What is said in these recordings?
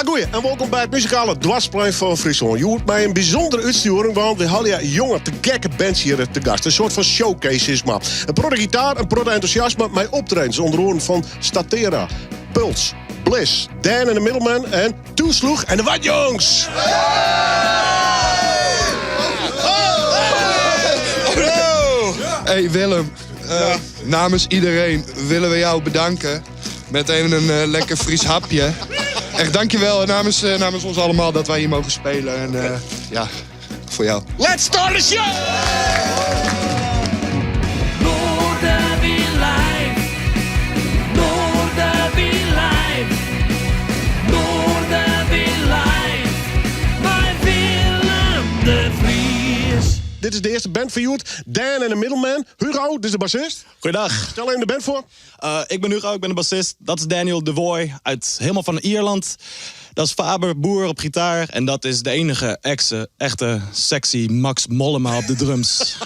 Goeie, en welkom bij het muzikale dwarsplein van Friesland. Je hoort mij een bijzondere uitsturing, want we hadden ja jonge te gekke bands hier te gast. Een soort van showcase is maar. Een pro gitaar, een pro enthousiasme, met optredens onder oren van Statera, Puls, Bliss, Dan en de Middleman en Sloeg en de Watjongs. Hey Willem, namens iedereen willen we jou bedanken met even een lekker Fries hapje. Echt dankjewel namens ons allemaal dat wij hier mogen spelen. En ja, voor jou. Let's start the show! Noardewyn live. Noardewyn live. Noardewyn live. Bij Willem de Vries. Dit is de eerste band van Joert. Dan en de Middleman. Hugo, dit is de bassist. Goeiedag. Stel even de band voor. Ik ben Hugo, ik ben de bassist. Dat is Daniel de Voy, helemaal van Ierland. Dat is Faber, Boer op gitaar. En dat is de enige echte sexy Max Mollema op de drums.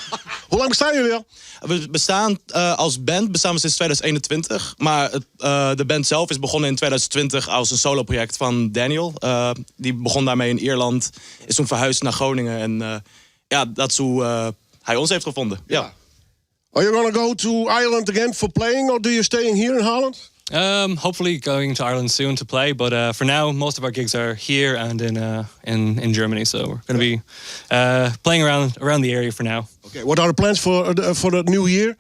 Hoe lang bestaan jullie al? We bestaan als band sinds 2021. Maar de band zelf is begonnen in 2020 als een soloproject van Daniel. Die begon daarmee in Ierland. Is toen verhuisd naar Groningen. En ja, dat is hoe hij ons heeft gevonden. Ja. Are you gonna go to Ireland again for playing, or do you staying here in Holland? Hopefully going to Ireland soon to play, but for now most of our gigs are here and in Germany. So we're going to be playing around the area for now. Okay. What are the plans for the new year?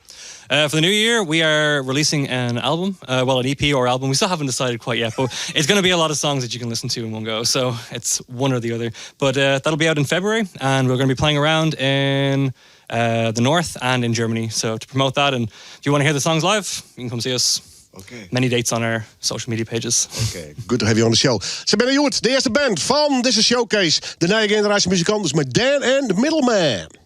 For the new year, we are releasing an album, an EP or album. We still haven't decided quite yet, but it's going to be a lot of songs that you can listen to in one go. So it's one or the other. But that'll be out in February, and we're going to be playing around in the north and in Germany. So to promote that, and if you want to hear the songs live, you can come see us. Okay. Many dates on our social media pages. Okay, good to have you on the show. Ze zijn Joert, de eerste band van deze showcase. De nieuwe generatie muzikanten dus met Dan en The Middleman.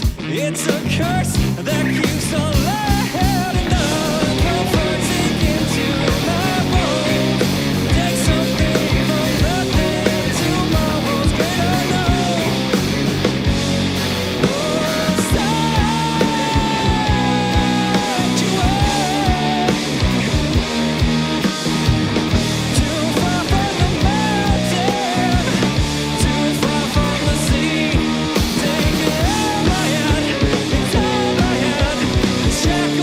curse. It's a curse that keeps on letting the comfort sink into my bones. Take something from nothing. Tomorrow's greater known. Check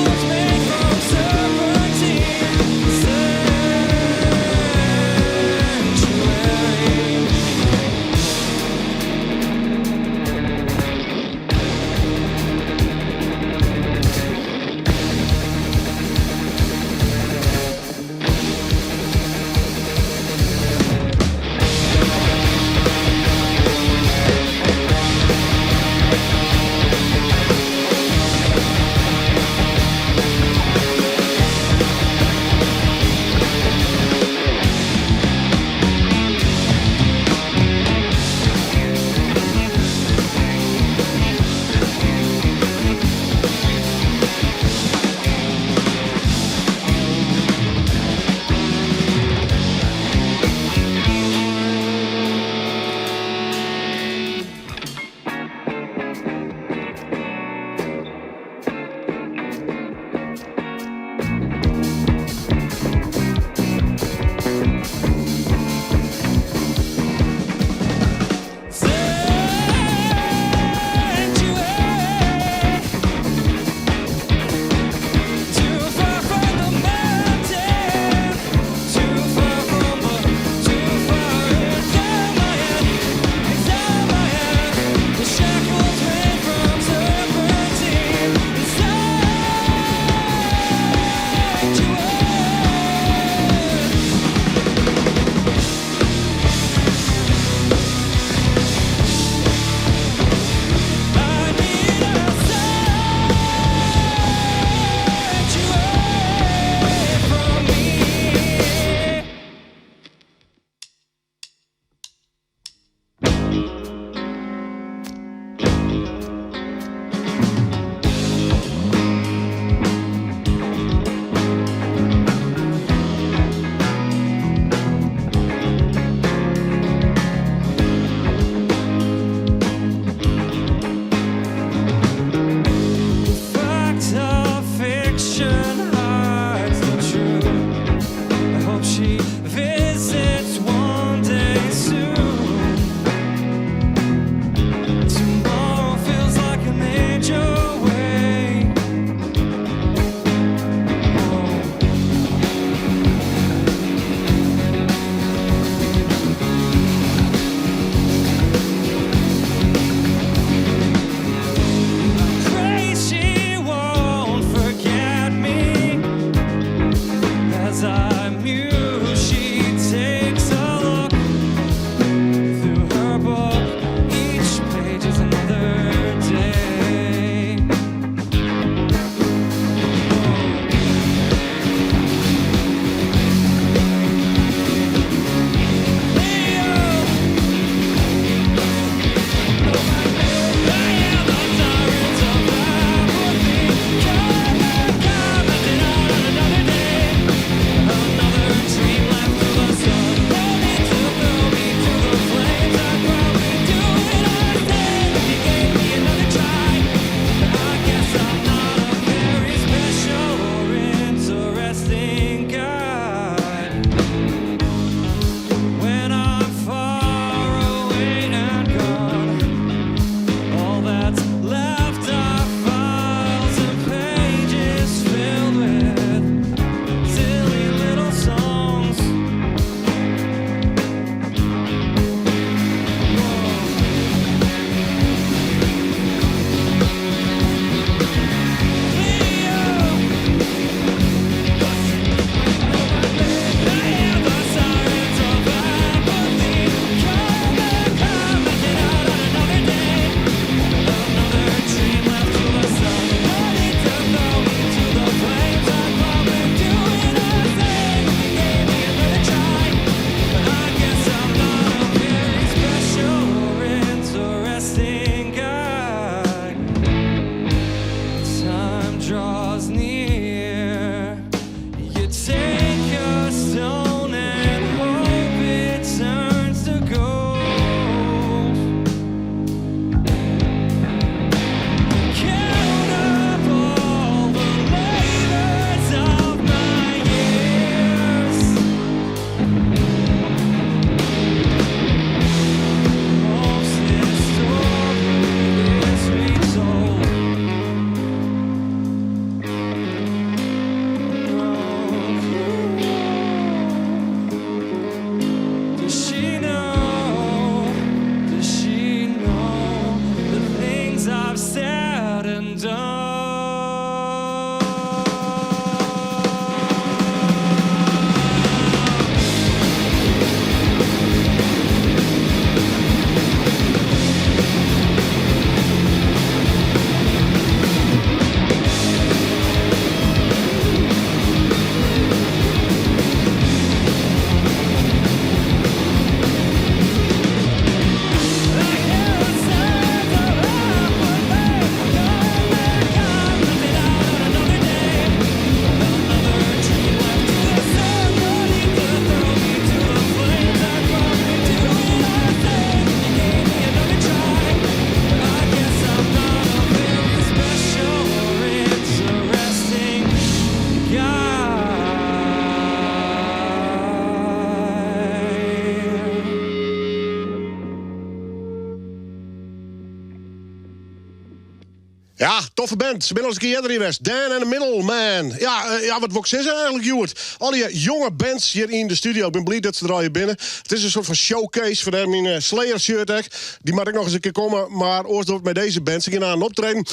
Ja, toffe band. Ze zijn al eens een keer eerder geweest. Dan and the Middleman. Ja, wat wil ik zeggen eigenlijk, Joert? Al die jonge bands hier in de studio. Ik ben blij dat ze er al hier binnen. Het is een soort van showcase voor mijn Slayer-shirt. Die mag ik nog eens een keer komen. Maar ooit door met deze band. Ze gaan aan een optreden.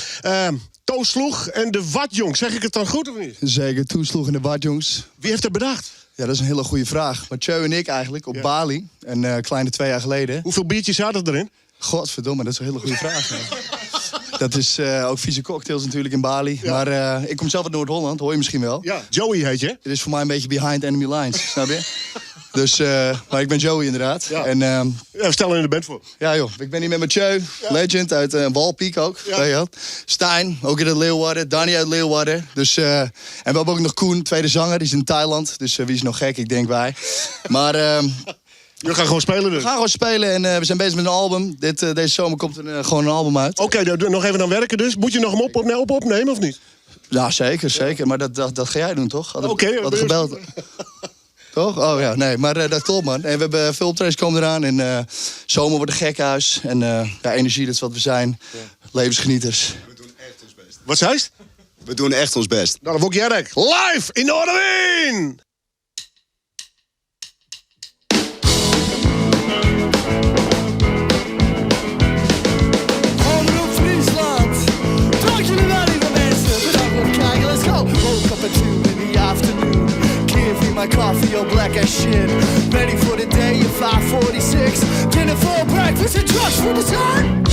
Sloeg en de Watjongs. Zeg ik het dan goed of niet? Zeker, Sloeg en de Watjongs. Wie heeft dat bedacht? Ja, dat is een hele goede vraag. Mathieu en ik eigenlijk op Bali. Een kleine 2 jaar geleden. Hoeveel biertjes zaten erin? Godverdomme, dat is een hele goede vraag. Ja. Dat is ook vieze cocktails natuurlijk in Bali. Ja. Maar ik kom zelf uit Noord-Holland, hoor je misschien wel. Ja, Joey heet je. Het is voor mij een beetje behind enemy lines, snap je? Dus, maar ik ben Joey inderdaad. Ja. En, we stellen in de band voor. Ja joh, ik ben hier met Mathieu, legend uit Walpiek ook. Ja. Weet je wel. Stijn, ook uit Leeuwarden. Danny uit Leeuwarden. Dus, en we hebben ook nog Koen, tweede zanger, die is in Thailand. Dus wie is nog gek, ik denk wij. Maar... we gaan gewoon spelen dus. We gaan gewoon spelen en we zijn bezig met een album. Deze zomer komt er gewoon een album uit. Oké, nog even aan werken dus. Moet je nog hem opnemen of niet? Ja, zeker. Maar dat ga jij doen, toch? Oké. Wat gebeld. Toch? Oh ja, nee, maar dat klopt, man. En we hebben veel optredens komen eraan. En zomer wordt een gekhuis. En energie, dat is wat we zijn. Ja. Levensgenieters. We doen echt ons best. Wat zei je? We doen echt ons best. Nou, dan wil ik jij live in Noardewyn! My coffee all black as shit. Ready for the day at 5:46. Dinner for breakfast and drugs for dessert.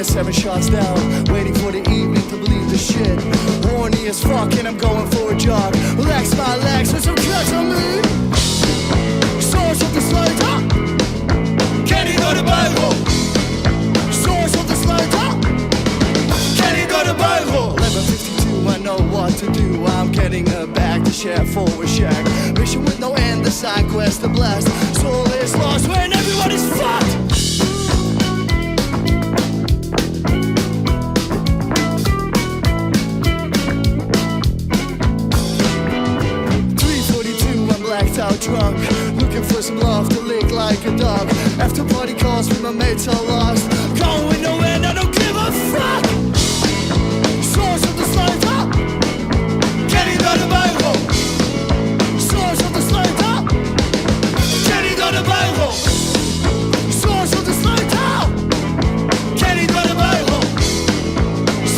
Seven shots down, waiting for the evening to believe the shit. Horny as fuck and I'm going for a jog. Relax my legs with some cuts on me. Source of the slaughter. Can he go to Bible? Source of the slaughter. Can he go to Bible? 11:52, I know what to do. I'm getting her back to share for a shack. Mission with no end, the side quest, the blast. Soul is lost when everyone is fucked. Out drunk, looking for some love to lick like a dog. After party calls with my mates all lost. Going nowhere, I don't give a fuck. Source of the slaughter. Can he go to Bible? Source of the slaughter. Can he go to Bible? Source of the slaughter. Can he go to Bible?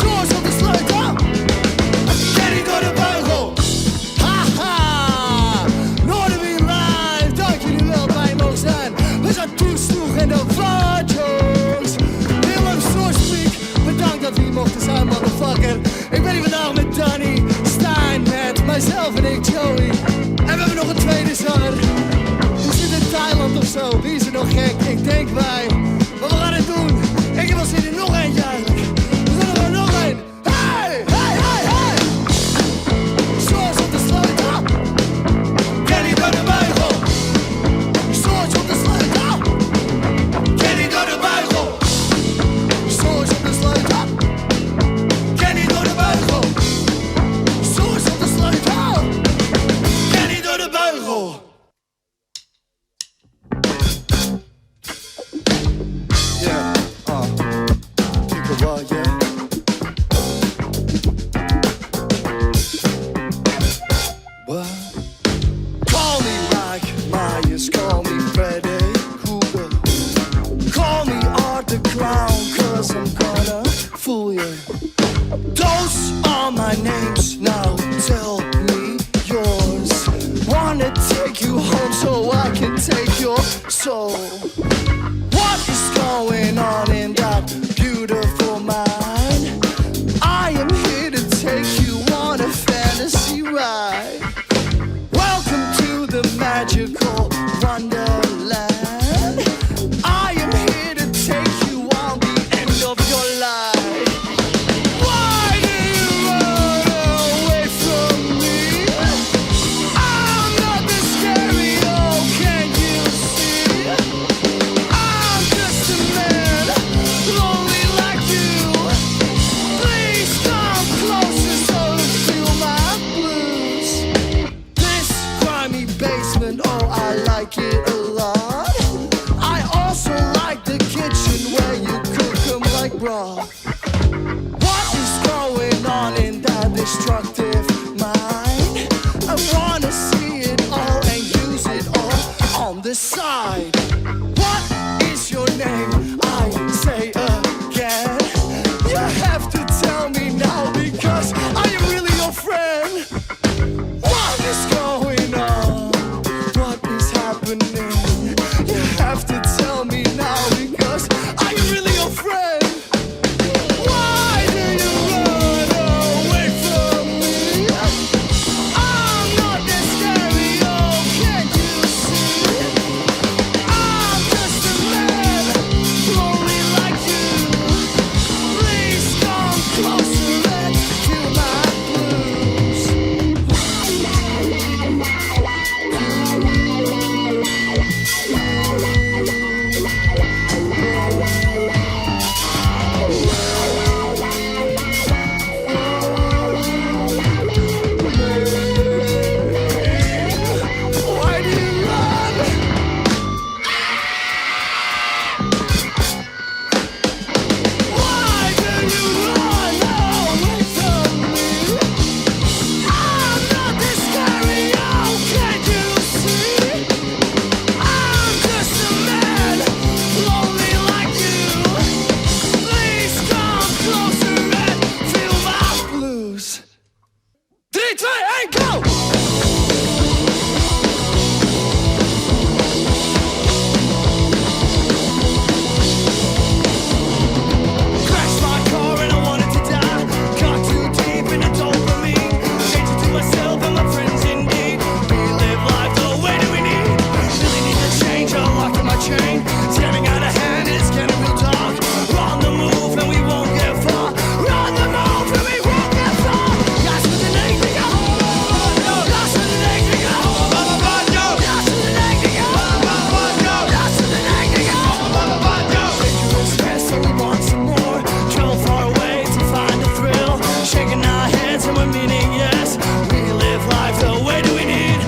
Source of the slaughter. Can he go to Bible? We zijn Sloeg en de Watjongs. names now, tell me yours. Wanna take you home so I can take your soul. What is going on in that beautiful mind? I am here to take you on a fantasy ride. Welcome to the magical wonderland. I am here to take you on the end of your life. Why do you run away from me? I'm not this scary, oh, can't you see? I'm just a man, lonely like you. Please come closer so you feel my blues. This grimy basement, oh, I like it a lot. I also like the kitchen where you cook 'em like raw. What is going on in that destructive mind? I wanna see it all and use it all on the side. What is your name? I say again. You have to tell me now because I am really your friend. What is going on? What is happening? You have to tell me now because I am really your friend. Why do you run away from me? I'm not that scary, oh, can't you see? I'm just a man, lonely like you. Please come closer and feel my blues. Why do you run? Why do you run away from me? I'm not this scary, oh, can't you see? I'm just a man, lonely like you. Please come closer and feel my blues. 3, 2, 1, go! Crashed my car and I wanted to die. Got too deep in the dopamine. Changed it to myself and my friends indeed. We live life the way that we need. Really need to change, I'm locked in my chain. It's getting out of hand, it's getting real dark. We're on the move and we won't get far. We're on the move and we won't get far. Gas with the naked go. Gas with the naked go. Gas with the naked go. Gas with the naked go. Dangerous stress, so we want some more. Travel far away to find a thrill. Shaking our heads and we're meaning yes. We live life the way that we need.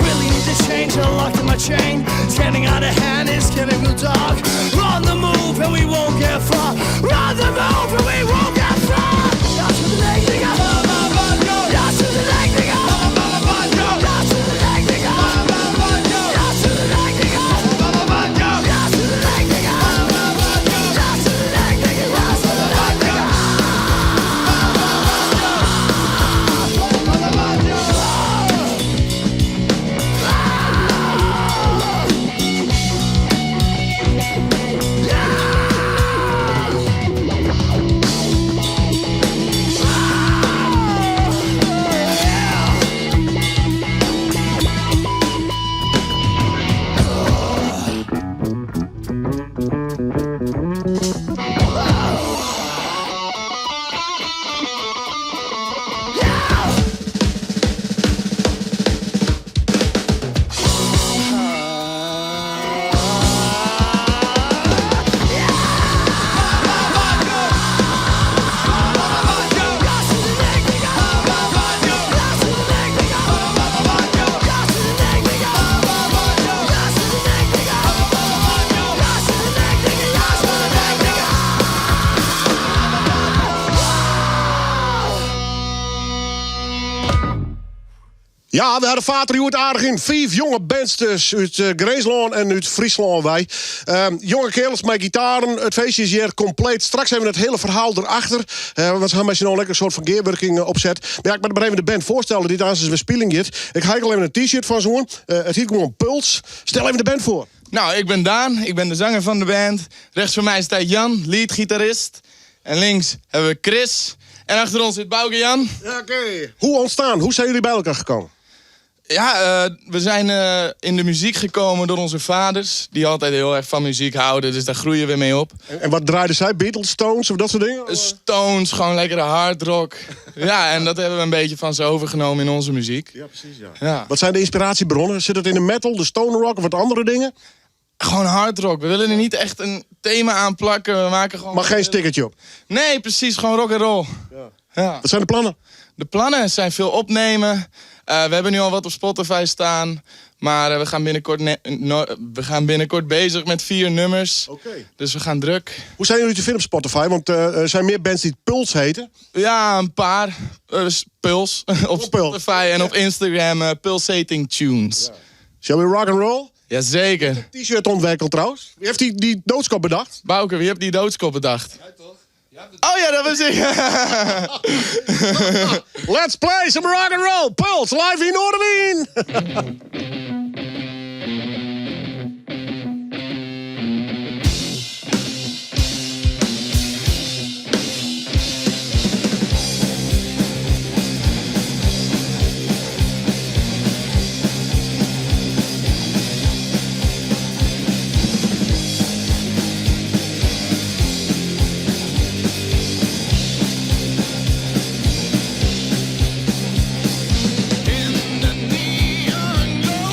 Really need to change, I'm locked in my chain. It's getting out of hand, it's getting real dark. We're on the move and we won't get far. We're on the move and we won't get far. Gas with the naked go. Gas with the naked go. Gas with the naked go. Gas with the naked go. Gas with the naked go. Gas with the naked go. Gas with the naked go. Ja, we hadden vater Joert aardig in. 5 jonge bands dus uit Greensland en uit Friesland wij. Jonge kerels met gitaren. Het feestje is hier compleet. Straks hebben we het hele verhaal erachter. Want ze gaan met z'n allen lekker een soort van gearworking opzet. Maar ja, ik moet maar even de band voorstellen die daar we spelen dit. Ik ga al even een t-shirt van zo'n. Het heet gewoon Puls. Stel even de band voor. Nou, ik ben Daan. Ik ben de zanger van de band. Rechts van mij staat Jan, leadgitarist. En links hebben we Chris. En achter ons zit Bouke Jan. Ja, oké. Hoe ontstaan? Hoe zijn jullie bij elkaar gekomen? Ja, we zijn in de muziek gekomen door onze vaders. Die altijd heel erg van muziek houden, dus daar groeien we mee op. En wat draaiden zij? Beatles, Stones of dat soort dingen? Stones, gewoon lekkere hard rock. Ja, en dat hebben we een beetje van ze overgenomen in onze muziek. Ja, precies, ja. Ja. Wat zijn de inspiratiebronnen? Zit het in de metal, de stoner rock of wat andere dingen? Gewoon hard rock. We willen er niet echt een thema aan plakken. We maken gewoon... Maar geen stickertje op. Nee, precies. Gewoon rock and roll. Ja. Wat zijn de plannen? De plannen zijn veel opnemen. We hebben nu al wat op Spotify staan. Maar we gaan binnenkort bezig met 4 nummers. Oké. Dus we gaan druk. Hoe zijn jullie te vinden op Spotify? Want er zijn meer bands die Puls heten. Ja, een paar. Puls op Spotify en op Instagram. Pulsating Tunes. Shall we rock and roll? Jazeker. T-shirt ontwikkeld trouwens. Wie heeft die doodskop bedacht? Bouke, wie heeft die doodskop bedacht? Jij toch? Oh ja, dat was ik. Let's play some rock and roll. Puls live in Noardewyn. In the neon glow.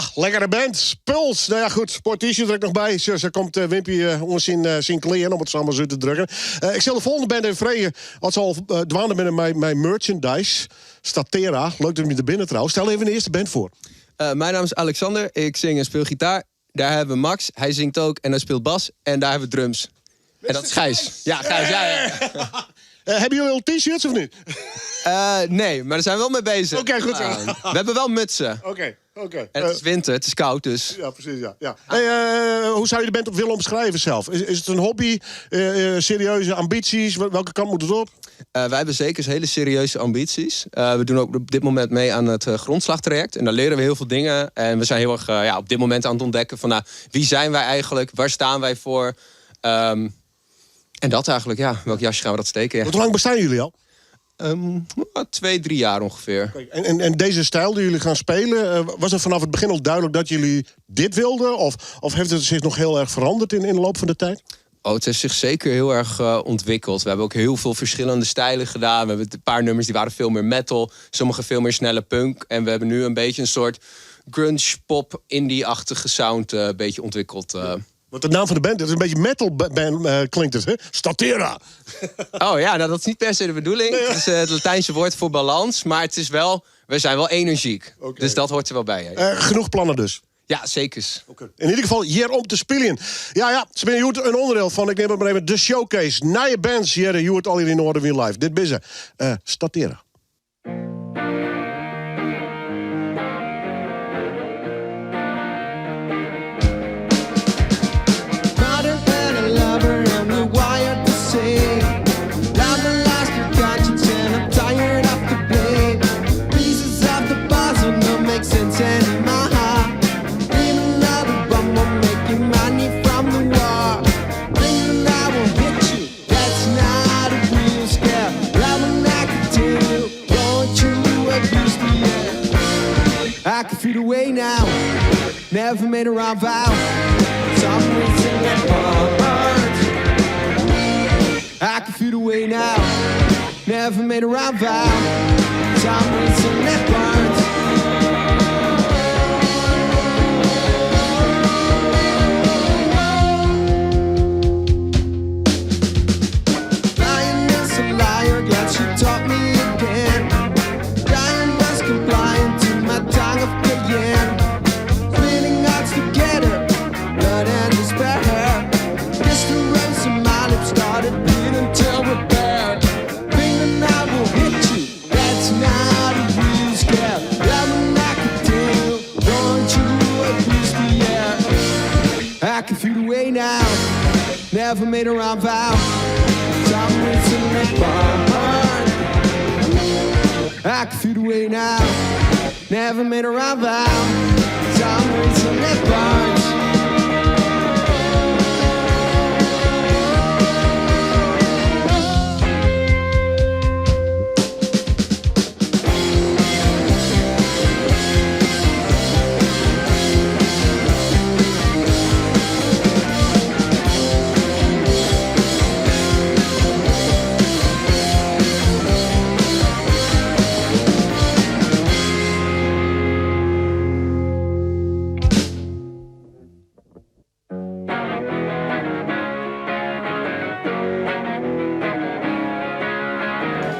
Ja, lekkere band. Puls. Nou ja, goed. Sport-t-shirt er nog bij. Zo komt Wimpy onder zijn kleren, om het zo maar zo te drukken. Ik zal de volgende band even vragen. Als ze al dwaanden met mijn merchandise. Statera. Leuk dat je er binnen trouwens. Stel even de eerste band voor. Mijn naam is Alexander. Ik zing en speel gitaar. Daar hebben we Max. Hij zingt ook en hij speelt bas. En daar hebben we drums. En dat is Gijs. Ja, Gijs. Ja. Hebben jullie al t-shirts of niet? Nee, maar daar zijn we wel mee bezig. Oké, goed zo. We hebben wel mutsen. Oké. En het is winter, het is koud dus. Ja, precies, ja. Hey, hoe zou je de band op willen omschrijven zelf? Is het een hobby? Serieuze ambities? Welke kant moet het op? Wij hebben zeker hele serieuze ambities. We doen ook op dit moment mee aan het grondslagtraject. En daar leren we heel veel dingen. En we zijn heel erg op dit moment aan het ontdekken van... wie zijn wij eigenlijk? Waar staan wij voor? En dat eigenlijk, ja. Welk jasje gaan we dat steken? Ja. Hoe lang bestaan jullie al? 2-3 jaar ongeveer. En deze stijl die jullie gaan spelen... was het vanaf het begin al duidelijk dat jullie dit wilden? Of heeft het zich nog heel erg veranderd in de loop van de tijd? Oh, het heeft zich zeker heel erg ontwikkeld. We hebben ook heel veel verschillende stijlen gedaan. We hebben een paar nummers die waren veel meer metal. Sommige veel meer snelle punk. En we hebben nu een beetje een soort grunge, pop, indie-achtige sound een beetje ontwikkeld. Want de naam van de band, het is een beetje metal band, klinkt het, hè? Statera. Oh ja, nou, dat is niet per se de bedoeling. Het is het Latijnse woord voor balans. Maar het is wel, we zijn wel energiek. Okay. Dus dat hoort er wel bij. Genoeg plannen dus? Ja, zeker. In ieder geval, hier om te spelen. Ja, ze zijn een onderdeel van, ik neem het maar even, de showcase. Nieuwe bands, hier, je hoort al hier in Noardewyn live. Dit is Statera. I can feel the way now. Never made a round vow. Some reason that hurts. I can feel the way now. Never made a round vow. Some reason that burns. Lying is a liar. Glad she taught me again. Dying was compliant to my tongue of cayenne. Spinning hearts together, blood and despair. This the rose in my lips started bleeding till repair. Thinking I will hit you, that's not a real scare. Loving I can tell, don't you abuse the air. I can feel the way now, never made a round vow. Some reason that burn. I can feel the way now. Never made a round vow. Some reason that burns.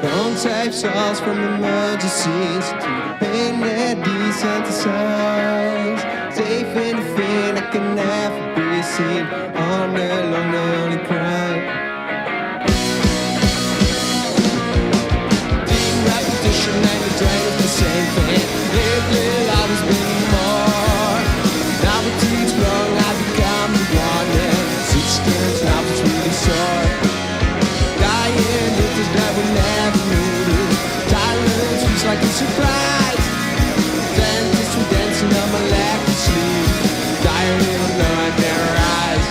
Don't save souls from emergencies to the pain that desensitized. Safe in the fear that can never be seen. All night long they only cry. Deep repetition and the drain is the same thing. Lately I was being more. Novelty is growing, I become the one. Substance now it's really sore. Dying with this that we never knew. Silence feels like a surprise. Dentists were dancing on my lack of sleep. Dying even though I never rise.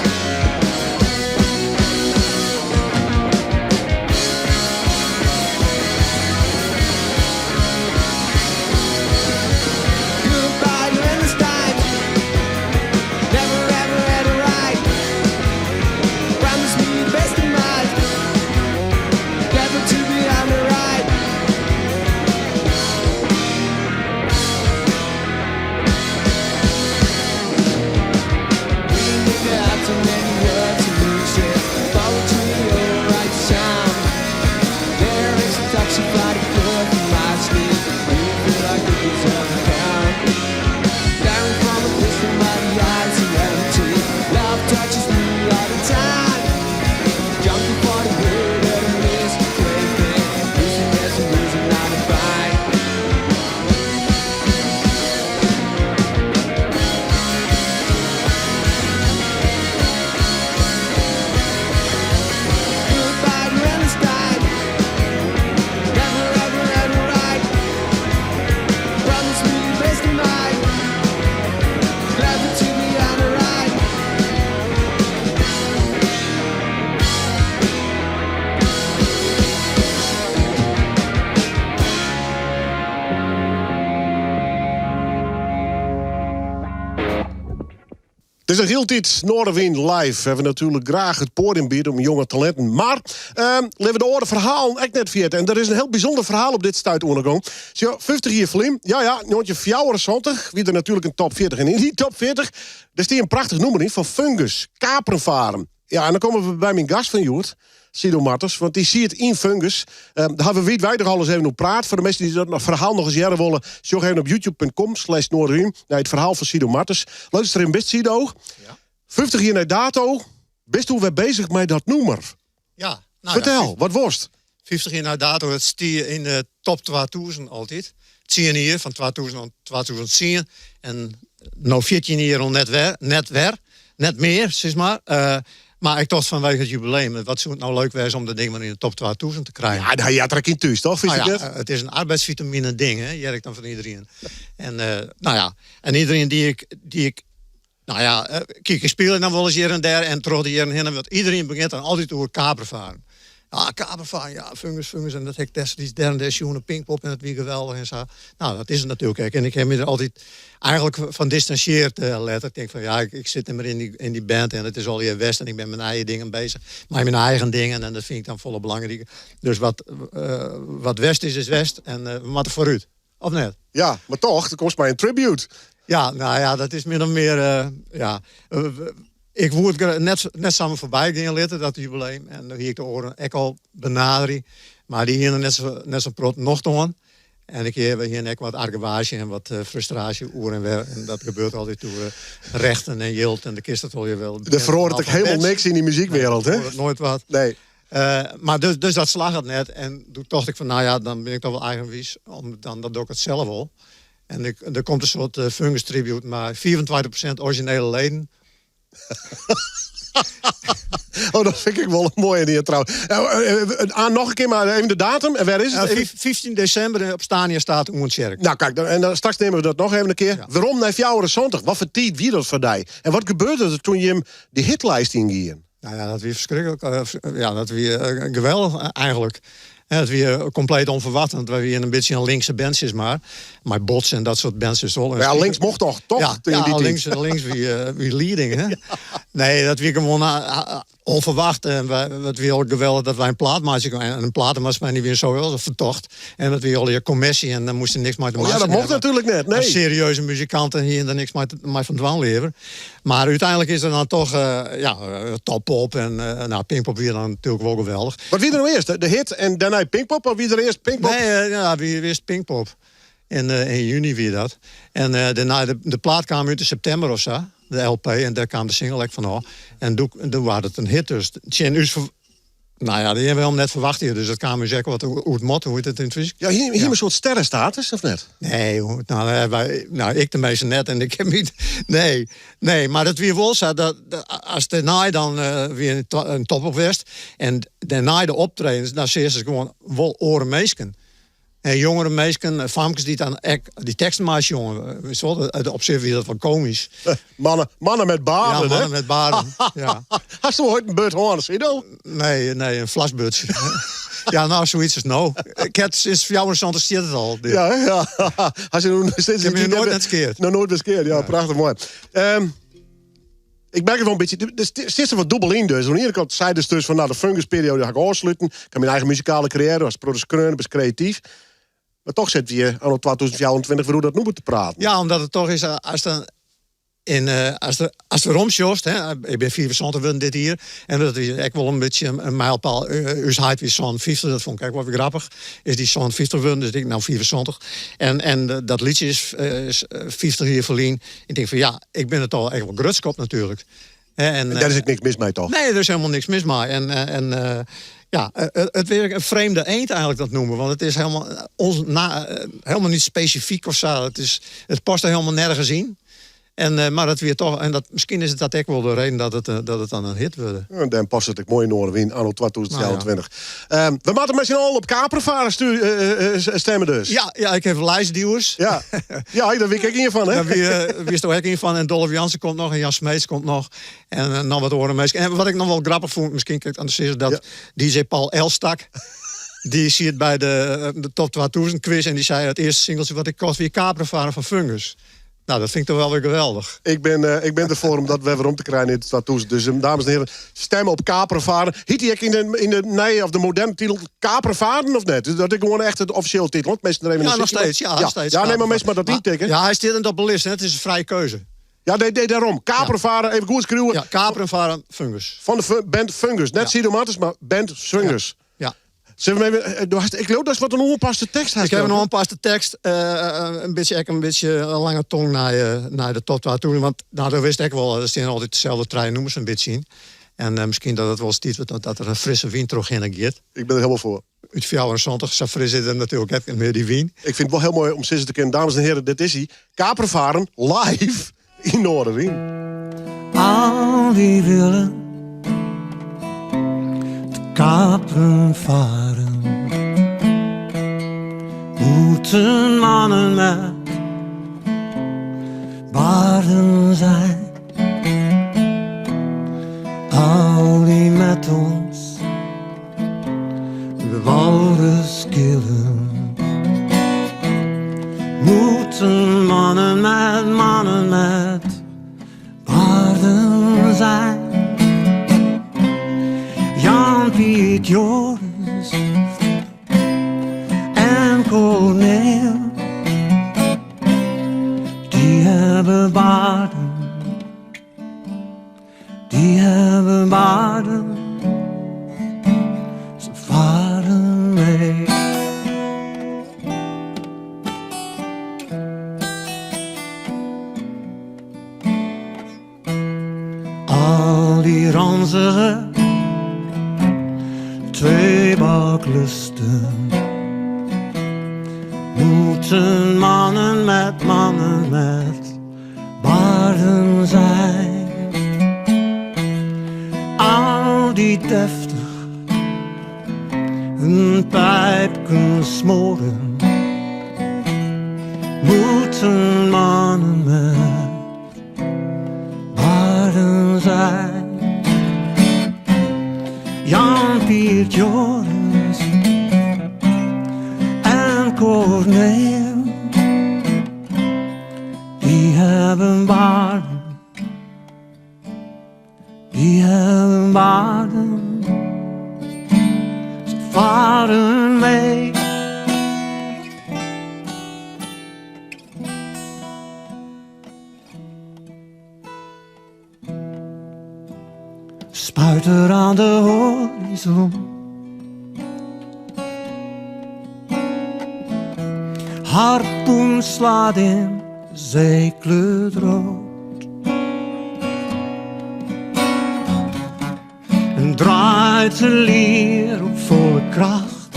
Het is een heel tijd Noardewyn live. We hebben natuurlijk graag het podium bieden om jonge talenten. Maar leven de orde verhaal echt net via. En er is een heel bijzonder verhaal op dit stuit ondergang. Zo, 50 jaar film. Ja, Noortje 24. Wie er natuurlijk een top 40. En in die top 40, daar staat een prachtig nummer in van Fungus. Kaperenvaren. Ja, en dan komen we bij mijn gast van Joert. Sido Martens, want die ziet het in Fungus. Daar hebben we wijdweidig alles even op praat. Voor de mensen die dat verhaal nog eens jaren willen, zorg even op youtube.com/Noardewyn naar het verhaal van Sido Martens. Luister in best, Sido. Ja. 50 jaar na dato, best hoe we bezig met dat nummer. Ja, nou vertel, ja, wat worst? 50 jaar na dato, het stier in de top 2000 altijd. 10 jaar van 2000 tot 2010. En nou 14 jaar al net meer, zeg maar. Maar ik dacht vanwege het jubileum, wat zou het nou leuk zijn om dat ding maar in de top 2000 te krijgen. Ja, daar had er in thuis, toch? Het is een arbeidsvitamine ding, hè? Jij dan van iedereen. En en iedereen die ik kijk, ik speel dan wel eens hier en daar en terug hier en heen. Want iedereen begint dan altijd over kapervaren. Ja, kapervaren, ja, fungus. En dat heb ik die derde jonge Pinkpop en het wie geweldig en zo. Nou, dat is het natuurlijk. Kijk. En ik heb me er altijd eigenlijk van distancieerd letten. Ik denk van ja, ik zit niet meer in die band en het is al hier West en ik ben met mijn eigen dingen bezig. Maar mijn eigen dingen en dat vind ik dan volle belangrijk. Dus wat West is West en we moeten vooruit. Of net? Ja, maar toch, er komt maar een tribute. Ja, nou ja, dat is min of meer, ik word net samen voorbij gaan litten, dat jubileum. En dan hier ik de oren ik al benadering. Maar die hier net zo prot nog doen. En ik heb hier wat argwage en wat frustratie oer en weer. En dat gebeurt altijd door rechten en jilt. En de kist dat hoor je wel. Er verhoort ook helemaal niks in die muziekwereld, hè? Nooit wat. Nee. Maar dus dat slag het net. En toen dacht ik van, nou ja, dan ben ik toch wel eigenwijs. Dan doe ik het zelf al. En er komt een soort Fungus tribute, maar 24% originele leden. Oh, dat vind ik wel een mooie die trouwens. Nog een keer maar even de datum. En waar is het? 15 december op Stania staat Oensjerk. Nou kijk, en dan straks nemen we dat nog even een keer. Ja. Waarom naar zondag? Wat voor tijd wie dat voor die? En wat gebeurde er toen je hem de hitlijst inging? Nou ja, dat weer verschrikkelijk. Dat weer geweldig eigenlijk. Het weer compleet onverwacht, want wij weer een beetje een linkse bands is maar bots en dat soort bands is wel. Ja, links mocht toch? Ja, links wie leading, hè? Ja. Nee, dat weer gewoon onverwacht en wat weer ook geweldig dat wij een plaatmaatje en een platenmaatschappij die weer zo wel vertocht en dat weer al je commissie en dan moest er niks meer te maken. Ja, dat mocht natuurlijk net. Nee. Serieuze muzikanten hier en dan niks meer van dwang leveren. Maar uiteindelijk is er dan toch top-pop en Pinkpop weer dan natuurlijk wel geweldig. Wat wie er nou eerst? De hit en daarna Pinkpop of wie er eerst Pinkpop? Nee, wie eerst Pinkpop. In juni weer dat. En de plaat kwam uit in september of zo. De LP. En daar kwam de single van af. En toen was het een hit. Dus nou ja, die hebben we helemaal net verwacht hier. Dus dat kwam dus echt hoe het motto, hoe het in het fysiek. Ja, hier een soort sterrenstatus, of net? Nee, ik de meeste net en ik heb niet. Nee, maar dat weer wel zo. Als de naai dan weer een top op west. En daarna de optredens, dan zie je ze gewoon wel oren meesken. En jongere meisjes, famkes die dan die teksten maar jongen, op zich weer dat wel komisch. Mannen met baarden, ja, mannen met baarden. Ja. Hast je ooit een beurt hoorn, Sido? Nee, een flasbut. Ja, nou, zoiets is nou. Ik heb sinds 24 steert het al. Ja. Als je nu steeds. Ik heb je nooit net skeerd. Nou, nooit beskeerd, ja, prachtig mooi. Ik merk het wel een beetje. Er zit er wat dubbel in dus. Aan de ene kant zei dus van de fungusperiode ga ik afsluiten. Ik heb mijn eigen muzikale carrière als producent, was creatief. Maar toch zit je anno 2024 voor hoe dat noemen te praten. Ja, omdat het toch is als de romsjost, ik ben 74 dit hier. En dat is echt wel een beetje een mijlpaal. Us height weer zo'n 50, dat vond ik echt wel weer grappig. Is die zo'n 50 won, dus ik nou 74. En dat liedje is 50 hier verlien. Ik denk van ja, ik ben het al echt wel grutskop natuurlijk. En daar is ook niks mis mee toch? Nee, er is helemaal niks mis mee. Het weer een vreemde eend eigenlijk dat noemen. Want het is helemaal niet specifiek of zo. Het past er helemaal nergens in. Maar dat weer toch, en misschien is het dat ook wel de reden dat het dan een hit wordt. En dan past het ook mooi in Noardewyn anno 2022. Nou, we moeten met z'n allen op kapervaren stemmen dus. Ja, ik heb lijstduwers. Ja, daar weet ik in van, hè? Daar wist er ook in van. En Dolph Jansen komt nog en Jan Smeets komt nog. En nog wat oren meisjes. En wat ik nog wel grappig vond, misschien kijk ik anders, is dat DJ Paul Elstak. Die zie het bij de top 2000 quiz en die zei het eerste singeltje wat ik kost weer kapervaren van Fungus. Nou, dat vind ik toch wel weer geweldig. Ik ben ervoor om dat weer om te krijgen in het statuut. Dus dames en heren, stemmen op Kapervaren. Hiet hij in de nee of de moderne titel Kapervaren of net? Dus dat is gewoon echt het officiële titel. Want meestal er even Ja, een nog stukje- steeds. Ja, steeds. Ja, neem maar meestal maar dat intikken. Ja, hij staat op de lijst. Hè. Het is een vrije keuze. Ja, daarom. Kapervaren, even goed schreeuwen. Ja, Kaper en Varen Fungus. Van de band Fungus. Net Sido Martens, maar band Fungus. Ja. Zullen we even, ik geloof dat is wat een ongepaste tekst. Ik heb een ongepaste tekst. Een beetje lange tong naar de top toe. Want nou, dat wist ik wel. Er staan altijd dezelfde trein noemen ze een beetje in. En misschien dat het wel stiet dat er een frisse wind terug in gaat. Ik ben er helemaal voor. Uit 74, zo fris is er natuurlijk heb meer die wien. Ik vind het wel heel mooi om te kennen. Dames en heren, dit is hij. Kapervaren live in Noardewyn. Al die willen te kaperen varen, moeten mannen met baarden zijn. Al die met ons de walrus killen, moeten mannen met baarden zijn. Jan, Piet, Joris en Corneel, die hebben baarden, die hebben baarden, ze varen mee. Al die ranzige tweebaklusten moeten mannen met baarden zijn. Al die deftig een pijp kunnen smoren, moeten mannen met baarden zijn. Jan, Piet, Joris en Corneel, die hebben baarden, die hebben baarden, ze varen mee. Spuiter aan de horizon, harpoen slaat in zeekleurd rood en draait de lier op volle kracht.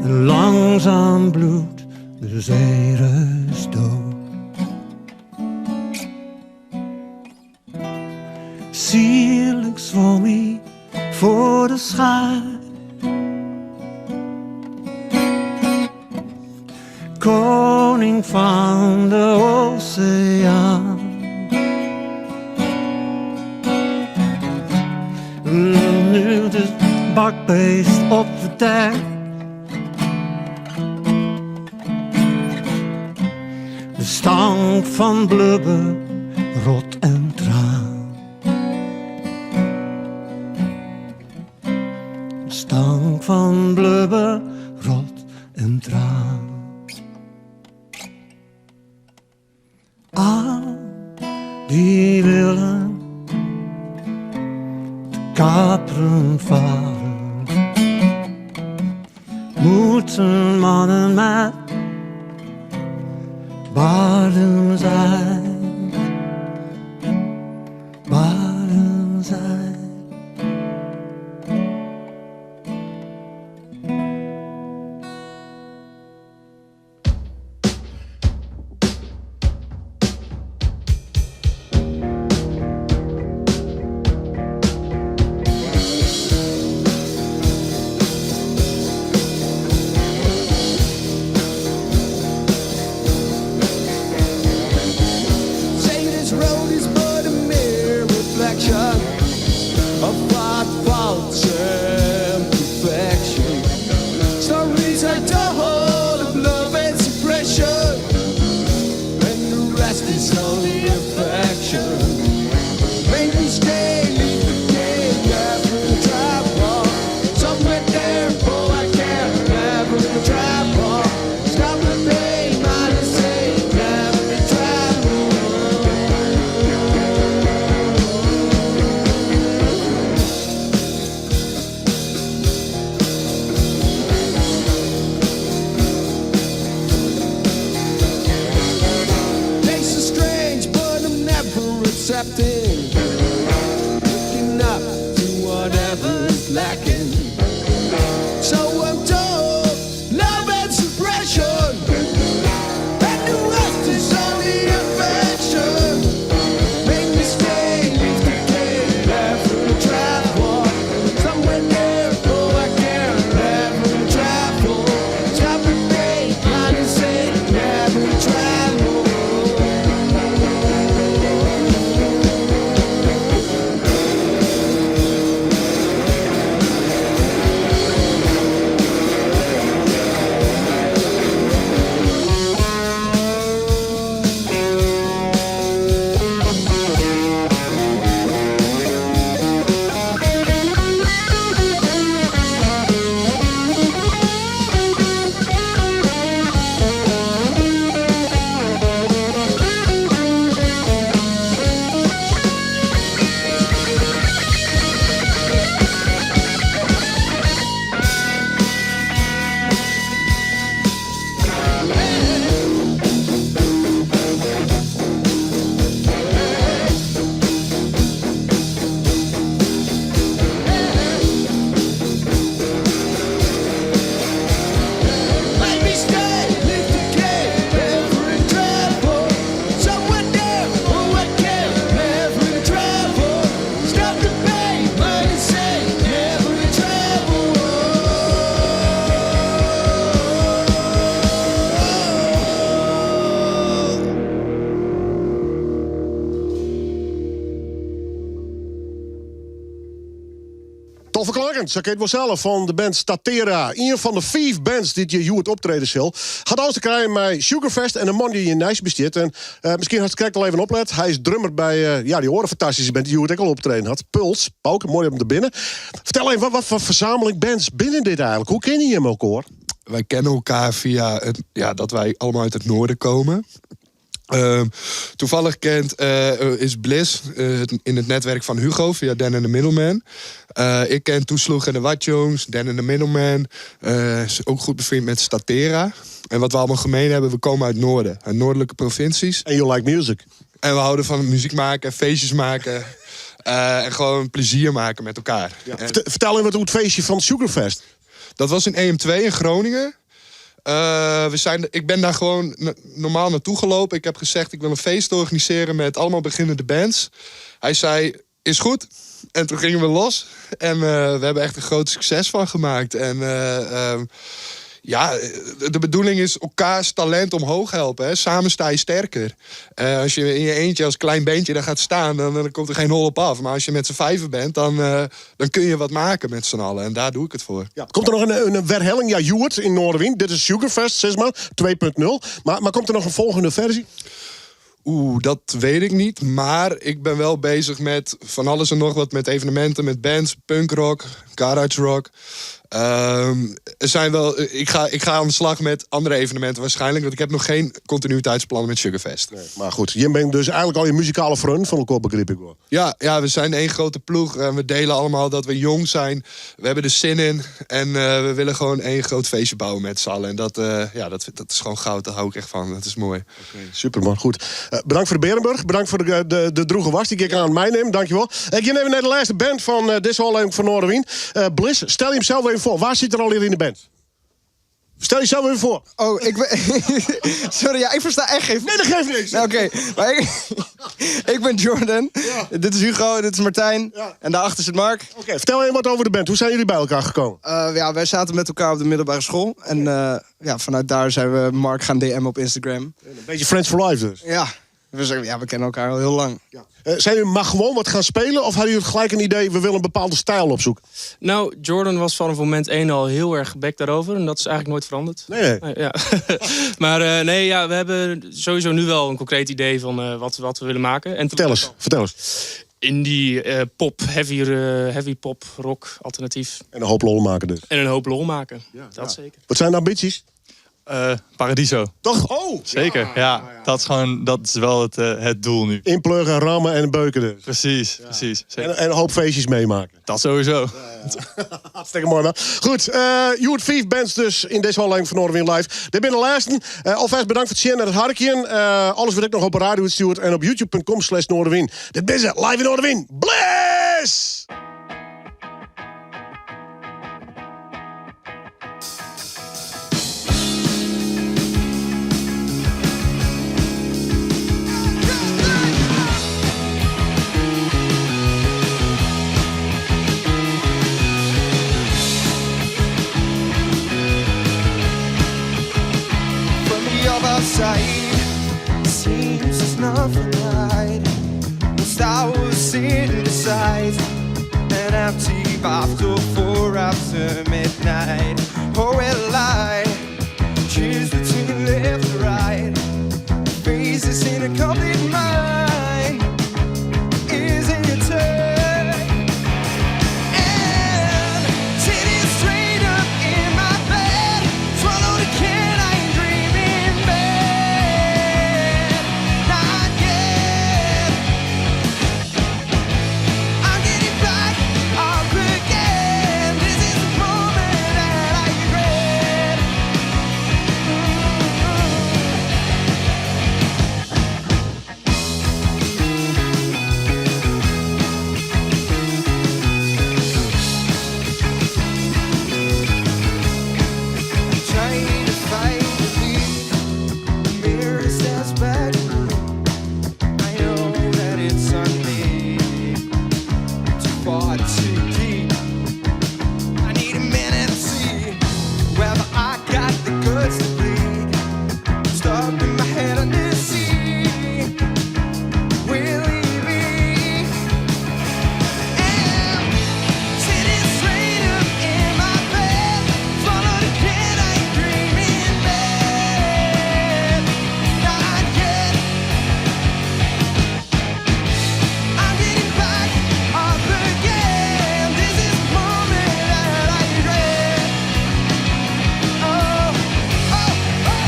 En langzaam bloedt de zeereus dood. Sierlijk zwom hij voor de schaar, koning van de oceaan. Nu het bakbeest op de dek, de stank van blubber, rot en traan. Stank van blubber, rot en traan. Al die willen te kaperen varen, moeten mannen met baarden zijn, baarden zijn. affection. Make me stay, leave the day, after the trap walk. Somewhere there, oh I can't, after the trap walk. Stop the pain, mind is safe, after the trap Tastes are strange, but I'm never accepting. Looking up to whatever's lacking. So I'm told, love and suppression. And the rest is only affection. Make me stay, leave the game, after the trap walk. Somewhere near, oh I can't, after the trap walk. Stop the day, mind is safe, after the trap walk. Let me stay, lift the gate, every trouble. Somewhere there, oh I can't, every trouble. Stop the pain, mind is safe, every trouble. Toffe klanken, zo keet wel zelf van de band Statera. Een van de 5 bands die je het optreden zal. Gaat alles te krijgen met Sugarfest en een man die in Nijs besteedt. En misschien had het al even oplet. Hij is drummer bij die horen fantastische band die het ook al optreden had. Puls, Pauke, mooi om te binnen. Vertel even, wat voor verzameling bands binnen dit eigenlijk? Hoe ken je hem ook hoor? Wij kennen elkaar via dat wij allemaal uit het noorden komen. Toevallig kent is Bliss in het netwerk van Hugo via Dan en de Middleman. Ik ken Sloeg Watjongs, Dan en de Middleman. Is ook goed bevriend met Statera. En wat we allemaal gemeen hebben, we komen uit het noorden. Uit noordelijke provincies. En you like music. En we houden van muziek maken, feestjes maken. En gewoon plezier maken met elkaar. Ja. Vertel even wat hoe het feestje van Sugarfest. Dat was in EM2 in Groningen. Ik ben daar gewoon normaal naartoe gelopen. Ik heb gezegd, ik wil een feest organiseren met allemaal beginnende bands. Hij zei, is goed. En toen gingen we los. En we hebben echt een groot succes van gemaakt. En de bedoeling is elkaars talent omhoog helpen. Hè. Samen sta je sterker. Als je in je eentje als klein beentje daar gaat staan, dan komt er geen hol op af. Maar als je met z'n 5 bent, dan kun je wat maken met z'n allen. En daar doe ik het voor. Ja. Komt er nog een verhelling? Ja, Joert in Noardewyn. Dit is Sugarfest, 6 maand, 2.0. Maar komt er nog een volgende versie? Dat weet ik niet. Maar ik ben wel bezig met van alles en nog wat. Met evenementen, met bands, punkrock, garage rock. Ik ga aan de slag met andere evenementen waarschijnlijk. Want ik heb nog geen continuïteitsplannen met Sugarfest. Nee, maar goed, je bent dus eigenlijk al je muzikale vriend van elkaar, begreep ik wel. Ja, we zijn één grote ploeg. We delen allemaal dat we jong zijn. We hebben er zin in. En we willen gewoon één groot feestje bouwen met z'n allen. En dat is gewoon goud. Daar hou ik echt van. Dat is mooi. Okay, super man, goed. Bedankt voor de Berenburg. Bedankt voor de droege was die ik aan mij neem. Dankjewel. Ik ga even naar de laatste band van deze aflevering van Noardewyn. Bliss, stel je hem zelf even voor. Waar zit er al in de band? Stel jezelf even voor. Oh, ik ben... Sorry, ik versta echt geen... Nee, dat geeft niks. Oké, maar ik ben Jordan. Ja. Dit is Hugo, dit is Martijn. Ja. En daarachter zit Mark. Oké, vertel even wat over de band. Hoe zijn jullie bij elkaar gekomen? Wij zaten met elkaar op de middelbare school. En vanuit daar zijn we Mark gaan DM'en op Instagram. Een beetje Friends for Life dus. Ja. We kennen elkaar al heel lang. Zijn jullie maar gewoon wat gaan spelen? Of hadden jullie gelijk een idee, we willen een bepaalde stijl opzoeken? Nou, Jordan was vanaf moment 1 al heel erg gebekt daarover. En dat is eigenlijk nooit veranderd. Nee. Ja. Maar we hebben sowieso nu wel een concreet idee van wat we willen maken. En Vertel eens. Indie, pop, heavy pop, rock, alternatief. En een hoop lol maken dus. En een hoop lol maken. Dat zeker. Wat zijn de ambities? Paradiso. Toch? Oh! Zeker, ja. Dat is wel het doel nu. Inpluggen, rammen en beuken dus. Precies. Zeker. En een hoop feestjes meemaken. Dat sowieso. Hartstikke mooi man. Goed, je hoort 5 bands dus in deze aflevering van Noardewyn Live. Dit ben de laatste. Alvast bedankt voor het zien naar het harkje. Alles wat ik nog op de radio stuurt en op youtube.com/Noardewyn. Dit ben ze, live in Noardewyn. Bliss! Side seems there's nothing right. Whilst I was sitting beside an empty bottle 4 after midnight. Oh well, I choose between left and right. Faces in a complete mind. Isn't your turn? And sitting straight up in my bed, swallow the can I ain't dreaming bed. Not yet. I'm getting back up again. This is the moment that I regret. Trying to fight the beat, the mirror steps back. I know that it's on me, too far, too deep. I need a minute to see whether I got the guts to bleed. Stuck in my head on this sea, will he be? And sitting straight up in my bed, swallow the can I ain't dreaming bed. Not yet. I'm getting back up again. This is the moment that I regret. Oh, oh, oh.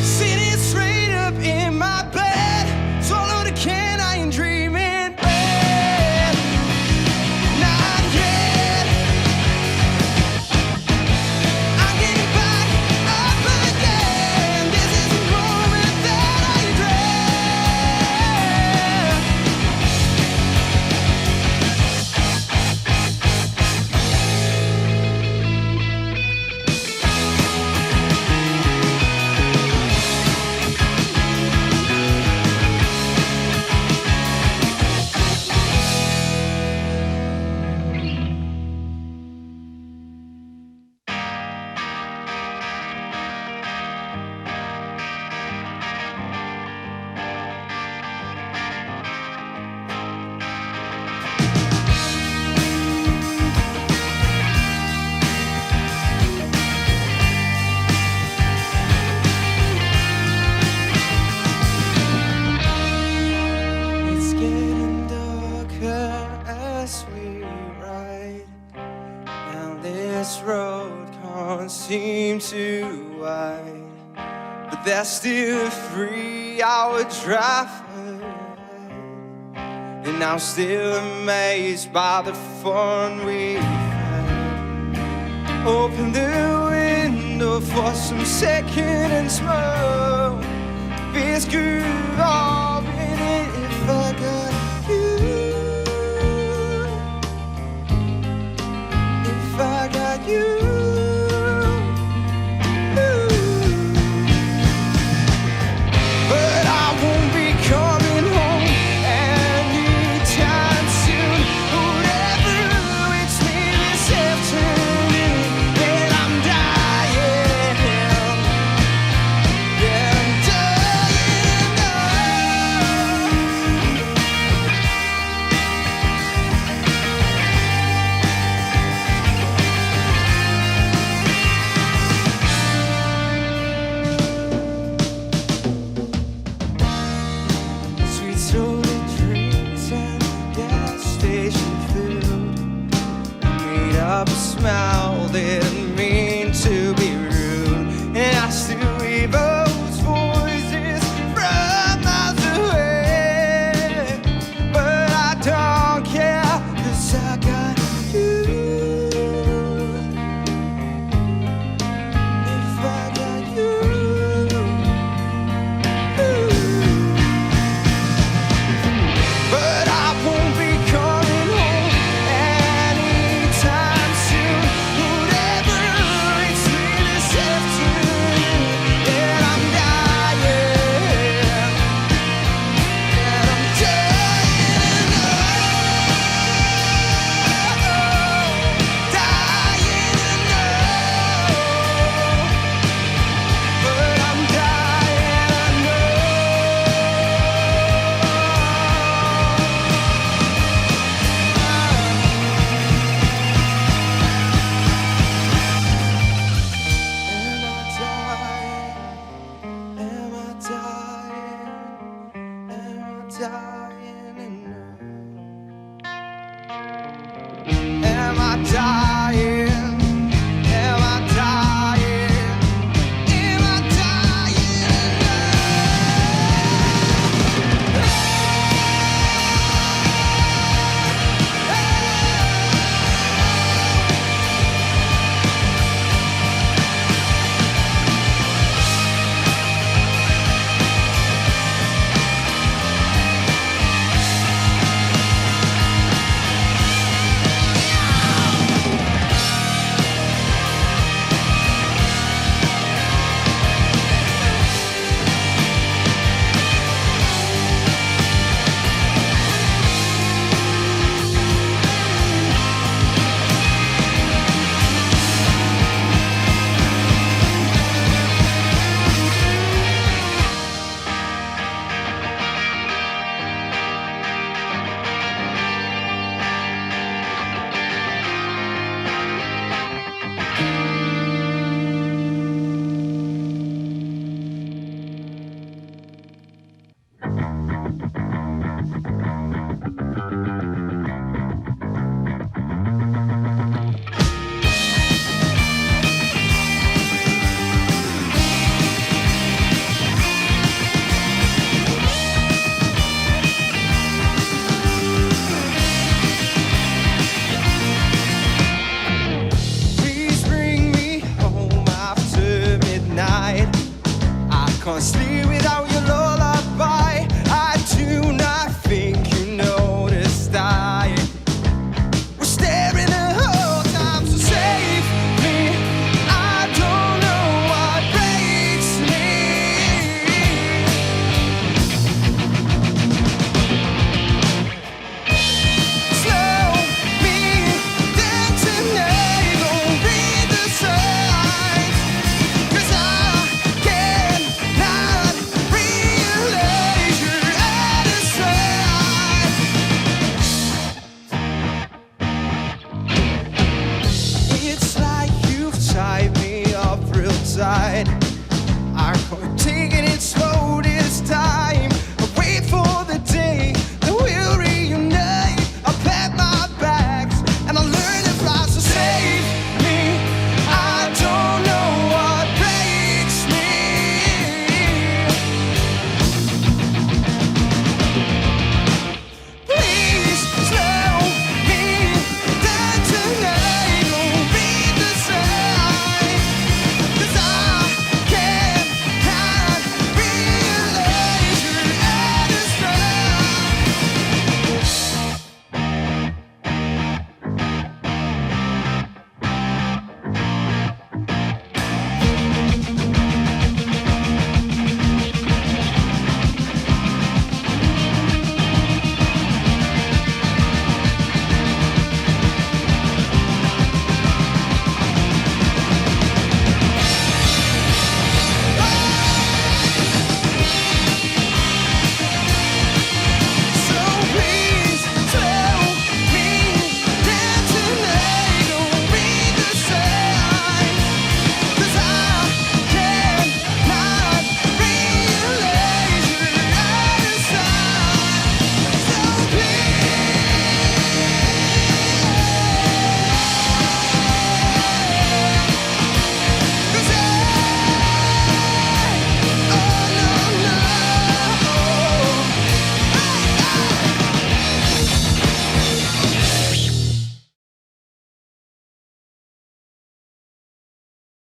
Sitting straight up in my bed, swallow the can I ain't dreaming bed. Not yet. I'm getting back up again. This is the moment that I dread. It's getting darker as we ride down this road, can't seem to wide, but there's still a 3-hour drive ahead, and I'm still amazed by the fun we've had. Open the window for some second and smoke. Feels good all in it if I got you. If I got you. But I won't be coming home smile didn't mean to be rude, and I still hear those voices from miles away. But I don't care, 'cause I got you. If I got you. But I won't be coming home anytime soon. Whatever it's me this afternoon, and I'm dying, and I'm dying to know, dying to know, but I'm dying to know. Am I dying? Am I dying? Am I Please bring me home after midnight. I can't sleep without your lullaby. I do not think you noticed I was staring the whole time. So save me. I don't know what breaks me. Slow me down tonight. Don't read the signs, 'cause I cannot realize you're out of sight. It's like you've tied me up real tight. I can't